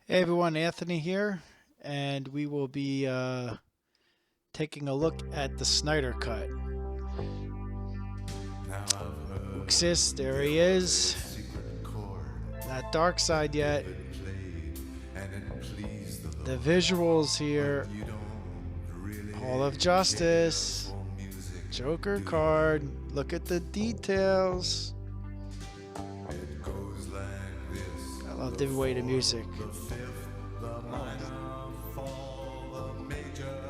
Hey everyone, Anthony here, and we will be taking a look at the Snyder Cut. Now I've heard Uxis, there there he was a is. secret chord Not Dark Side yet. David played, and it pleased the The Lord. visuals But here. you don't Hall of really care Justice. for music, Joker do you? card. Look at the details. It goes like this: I love the the way the fourth, music. the fifth, the minor fall, the major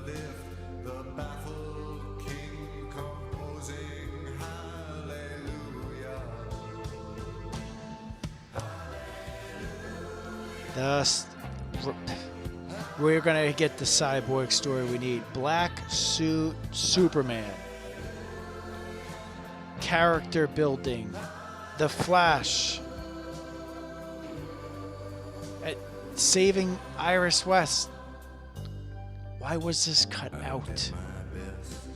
lift, the baffled king composing hallelujah. Thus, we're gonna get the cyborg story we need. Black suit Superman. Character building. The Flash. At saving Iris West. Why was this cut I out? did my best.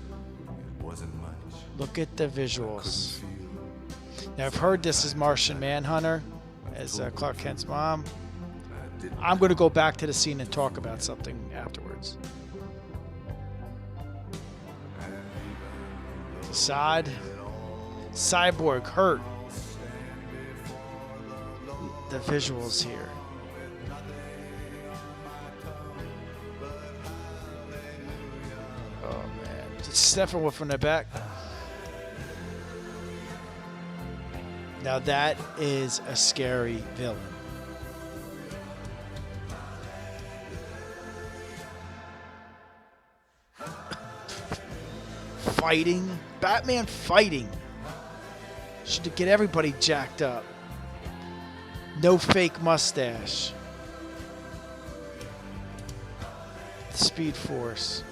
It wasn't much. Look at the Couldn't visuals. feel. Now, I've heard this is Martian Manhunter as Clark Kent's mom. I did I'm going to go back to the scene and talk about something afterwards. Sod. Cyborg hurt. The visuals here. Oh man. Steppenwolf from the back. Now that is a scary villain. Fighting. Batman fighting. Should get everybody jacked up. No fake mustache. Speed Force.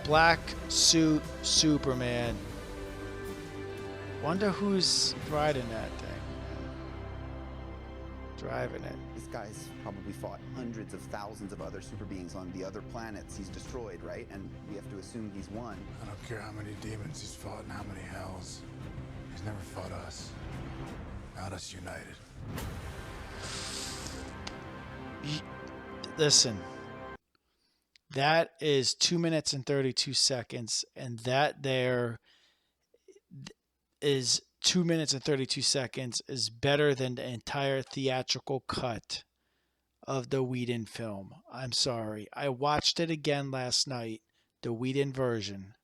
Black suit Superman. Wonder who's riding that thing. Driving it. This guy's probably fought hundreds of thousands of other super beings on the other planets he's destroyed, right? And we have to assume he's won. I don't care how many demons he's fought and how many hells. He's never fought us. Not us united. Listen. That is 2 minutes and 32 seconds. And that there is 2 minutes and 32 seconds is better than the entire theatrical cut of the Whedon film. I'm sorry. I watched it again last night, the Whedon version.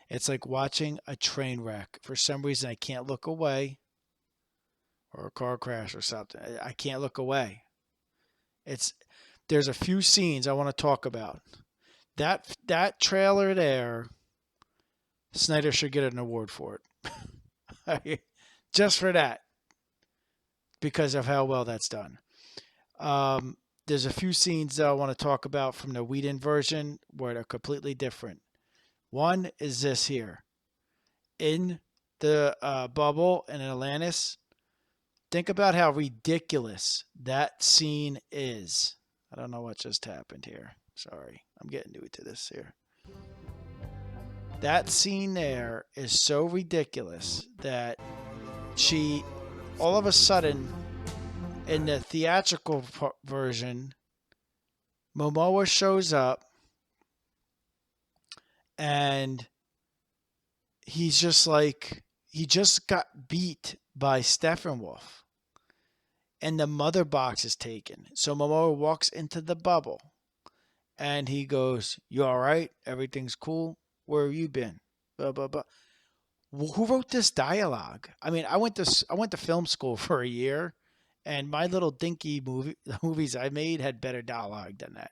It's like watching a train wreck. For some reason, I can't look away, or a car crash or something. I can't look away. There's a few scenes I want to talk about. That trailer there, Snyder should get an award for it. Just for that, because of how well that's done. There's a few scenes that I want to talk about from the Whedon version where they're completely different. One is this here. In the bubble in Atlantis, think about how ridiculous that scene is. I don't know what just happened here. Sorry, I'm getting new to this here. That scene there is so ridiculous that she, all of a sudden, in the theatrical version, Momoa shows up and he's just like, he just got beat by Steppenwolf and the mother box is taken. So Momoa walks into the bubble and he goes, "You all right? Everything's cool? Where have you been?" Blah, blah, blah. Who wrote this dialogue? I mean, I went to film school for a year, and my little dinky movies I made had better dialogue than that.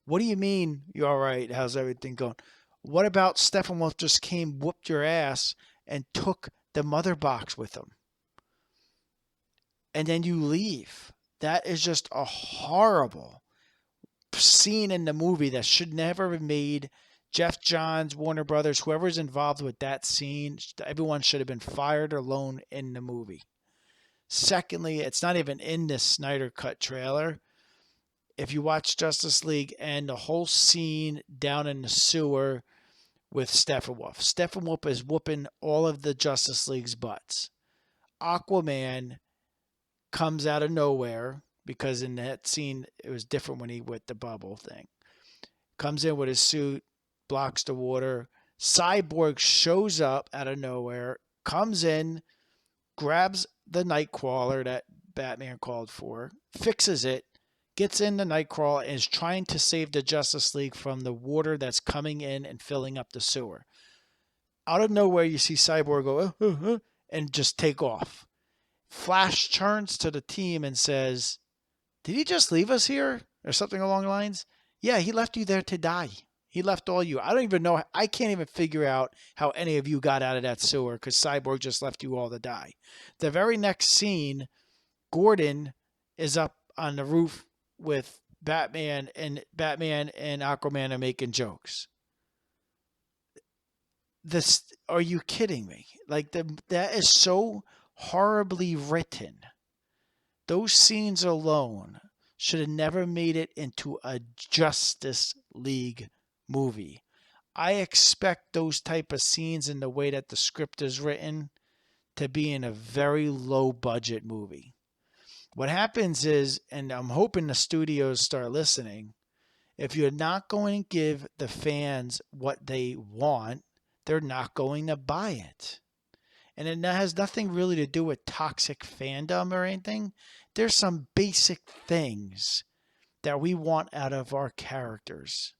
What do you mean? You all right? How's everything going? What about Steppenwolf just came, whooped your ass, and took the mother box with him, and then you leave? That is just a horrible scene in the movie that should never have been made. Jeff Johns, Warner Brothers, whoever's involved with that scene, everyone should have been fired alone in the movie. Secondly, it's not even in this Snyder Cut trailer. If you watch Justice League and the whole scene down in the sewer with Steppenwolf, Steppenwolf is whooping all of the Justice League's butts. Aquaman comes out of nowhere, because in that scene it was different when he with the bubble thing. Comes in with his suit, blocks the water. Cyborg shows up out of nowhere, comes in, grabs the Nightcrawler that Batman called for, fixes it, gets in the Nightcrawler, and is trying to save the Justice League from the water that's coming in and filling up the sewer. Out of nowhere, you see Cyborg go, and just take off. Flash turns to the team and says, "Did he just leave us here?" Or something along the lines. "Yeah, he left you there to die. He left all you. I don't even know. I can't even figure out how any of you got out of that sewer, because Cyborg just left you all to die." The very next scene, Gordon is up on the roof with Batman, and Aquaman are making jokes. Are you kidding me? Like, that is so horribly written. Those scenes alone should have never made it into a Justice League movie. I expect those type of scenes in the way that the script is written to be in a very low budget movie. What happens is, and I'm hoping the studios start listening, if you're not going to give the fans what they want, they're not going to buy it. And it has nothing really to do with toxic fandom or anything. There's some basic things that we want out of our characters.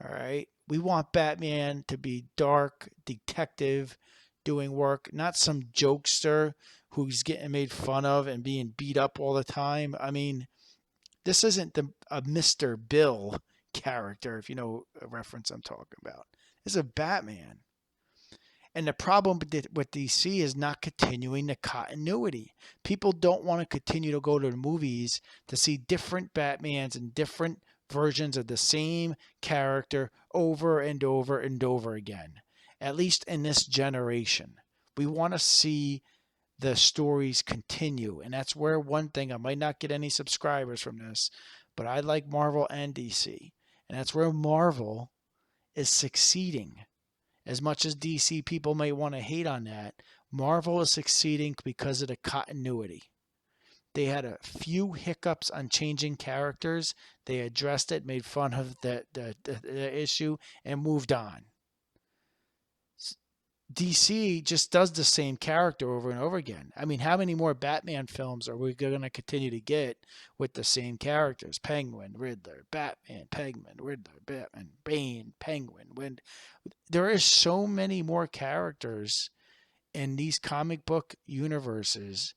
All right? We want Batman to be dark, detective, doing work, not some jokester who's getting made fun of and being beat up all the time. I mean, this isn't a Mr. Bill character, if you know a reference I'm talking about. It's a Batman. And the problem with DC is not continuing the continuity. People don't want to continue to go to the movies to see different Batmans and different versions of the same character over and over and over again. At least in this generation. We want to see the stories continue. And that's where one thing, I might not get any subscribers from this, but I like Marvel and DC. And that's where Marvel is succeeding. As much as DC people may want to hate on that, Marvel is succeeding because of the continuity. They had a few hiccups on changing characters. They addressed it, made fun of the issue, and moved on. DC just does the same character over and over again. I mean, how many more Batman films are we going to continue to get with the same characters? Penguin, Riddler, Batman, Penguin, Riddler, Batman, Bane, Penguin. There is so many more characters in these comic book universes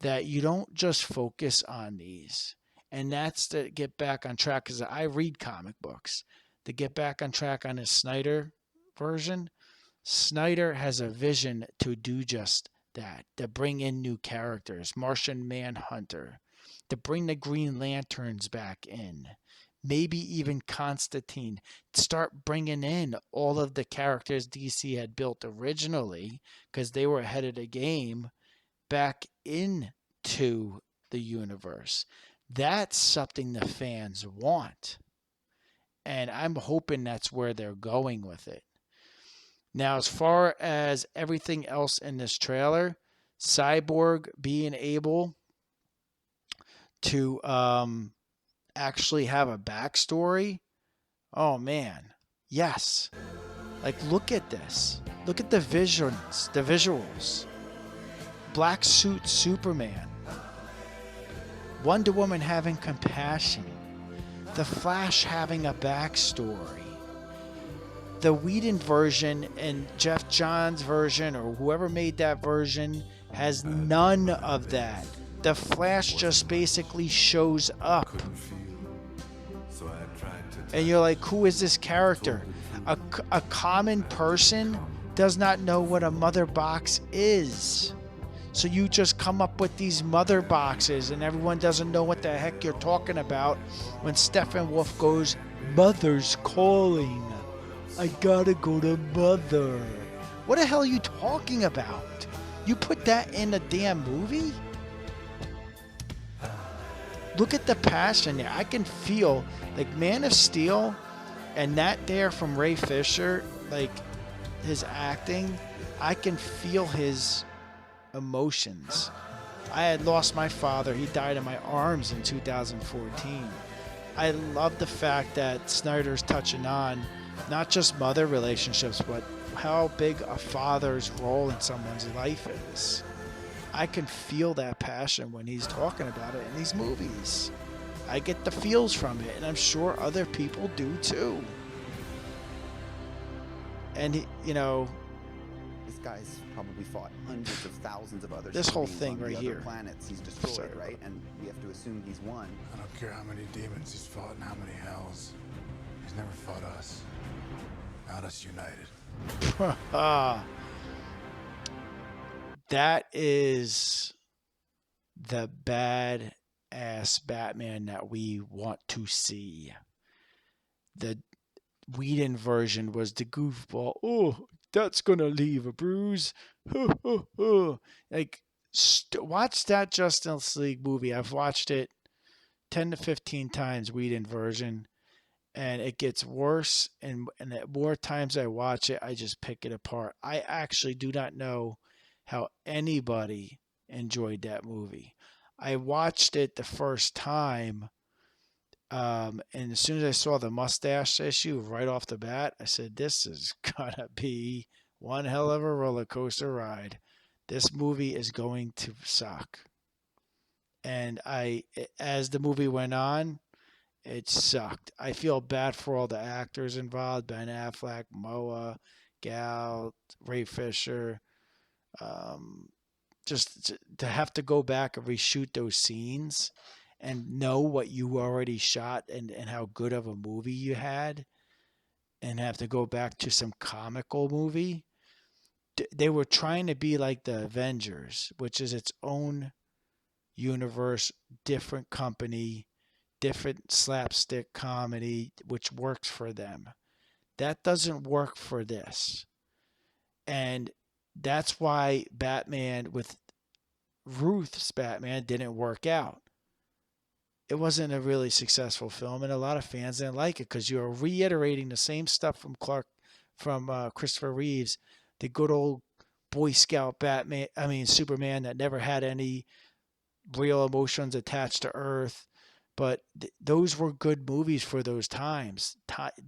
that you don't just focus on these. And that's to get back on track, because I read comic books. To get back on track on his Snyder version, Snyder has a vision to do just that, to bring in new characters, Martian Manhunter, to bring the Green Lanterns back in, maybe even Constantine, start bringing in all of the characters DC had built originally, because they were ahead of the game, back into the universe. That's something the fans want. And I'm hoping that's where they're going with it. Now, as far as everything else in this trailer, Cyborg being able to actually have a backstory, oh man, yes. Like, look at this. Look at the visuals. Black suit Superman. Wonder Woman having compassion. The Flash having a backstory. The Whedon version and Jeff Johns' version, or whoever made that version, has none of that. The Flash just basically shows up. And you're like, who is this character? A common person does not know what a mother box is. So you just come up with these mother boxes, and everyone doesn't know what the heck you're talking about when Steppenwolf goes, "Mother's calling. I gotta go to Mother." What the hell are you talking about? You put that in a damn movie? Look at the passion there. I can feel, like, Man of Steel and that there from Ray Fisher, like, his acting, I can feel his emotions. I had lost my father. He died in my arms in 2014. I love the fact that Snyder's touching on not just mother relationships, but how big a father's role in someone's life is. I can feel that passion when he's talking about it in these movies. I get the feels from it, and I'm sure other people do too. And he, This guy's probably fought hundreds of thousands of other This whole beings thing on the right other here. planets he's destroyed, Sorry, right? And we have to assume he's won. I don't care how many demons he's fought and how many hells. He's never fought us. Not us united. That is the bad-ass Batman that we want to see. The Whedon version was the goofball. Oh, that's gonna leave a bruise. Like, watch that Justice League movie. I've watched it 10 to 15 times, Whedon version, and it gets worse. And the more times I watch it, I just pick it apart. I actually do not know how anybody enjoyed that movie. I watched it the first time, and as soon as I saw the mustache issue right off the bat, I said, this is gonna be one hell of a roller coaster ride. This movie is going to suck. And as the movie went on, it sucked. I feel bad for all the actors involved: Ben Affleck, Moa, Gal, Ray Fisher. Just to have to go back and reshoot those scenes and know what you already shot and how good of a movie you had, and have to go back to some comical movie. They were trying to be like the Avengers, which is its own universe, different company, different slapstick comedy, which works for them. That doesn't work for this. And that's why Batman with Ruth's Batman didn't work out. It wasn't a really successful film, and a lot of fans didn't like it because you're reiterating the same stuff from Christopher Reeves, the good old Boy Scout Superman that never had any real emotions attached to Earth. But those were good movies for those times.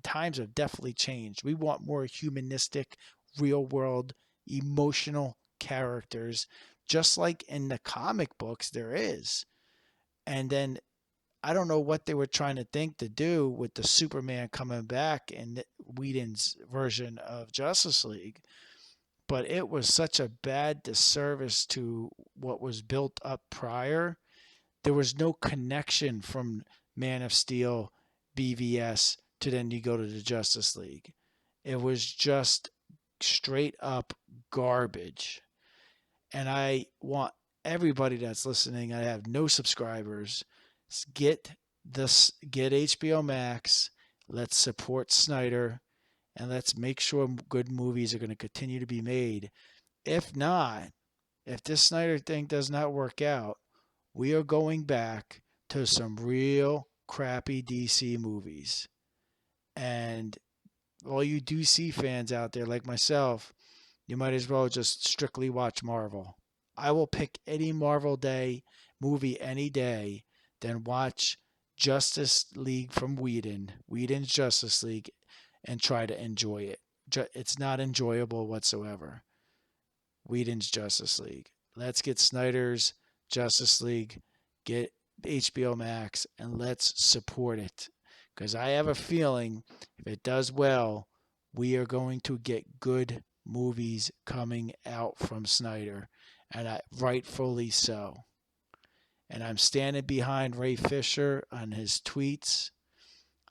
Times have definitely changed. We want more humanistic, real world, emotional characters, just like in the comic books there is. And then I don't know what they were trying to think to do with the Superman coming back in Whedon's version of Justice League, but it was such a bad disservice to what was built up prior. There was no connection from Man of Steel, BVS, to then you go to the Justice League. It was just straight up garbage. And I want everybody that's listening, I have no subscribers, get HBO Max, let's support Snyder, and let's make sure good movies are going to continue to be made. If not, if this Snyder thing does not work out, we are going back to some real crappy DC movies. And all you DC fans out there like myself, you might as well just strictly watch Marvel. I will pick any Marvel movie any day than watch Justice League from Whedon's Justice League, and try to enjoy it. It's not enjoyable whatsoever. Whedon's Justice League. Let's get Snyder's Justice League, get HBO Max, and let's support it. Because I have a feeling if it does well, we are going to get good movies coming out from Snyder, and rightfully so. And I'm standing behind Ray Fisher on his tweets.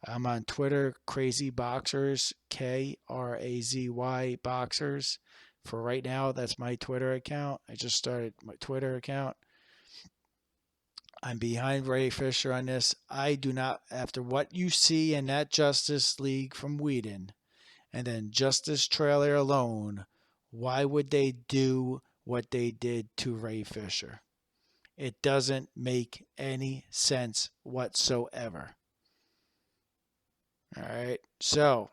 I'm on Twitter, Crazy Boxers, KRAZY Boxers. For right now, that's my Twitter account. I just started my Twitter account. I'm behind Ray Fisher on this. I do not, after what you see in that Justice League from Whedon, and then Justice trailer alone, why would they do what they did to Ray Fisher? It doesn't make any sense whatsoever. All right. So,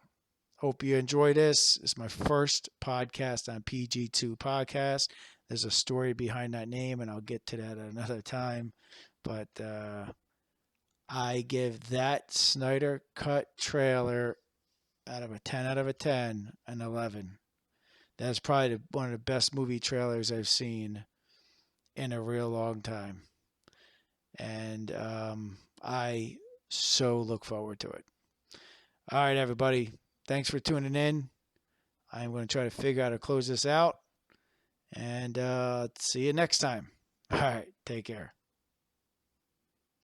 hope you enjoy this. It's my first podcast on PG2 Podcast. There's a story behind that name, and I'll get to that at another time. But I give that Snyder Cut trailer out of a 10 out of 10, an 11. That's probably one of the best movie trailers I've seen in a real long time. And I so look forward to it. All right, everybody. Thanks for tuning in. I'm going to try to figure out how to close this out. And see you next time. All right. Take care.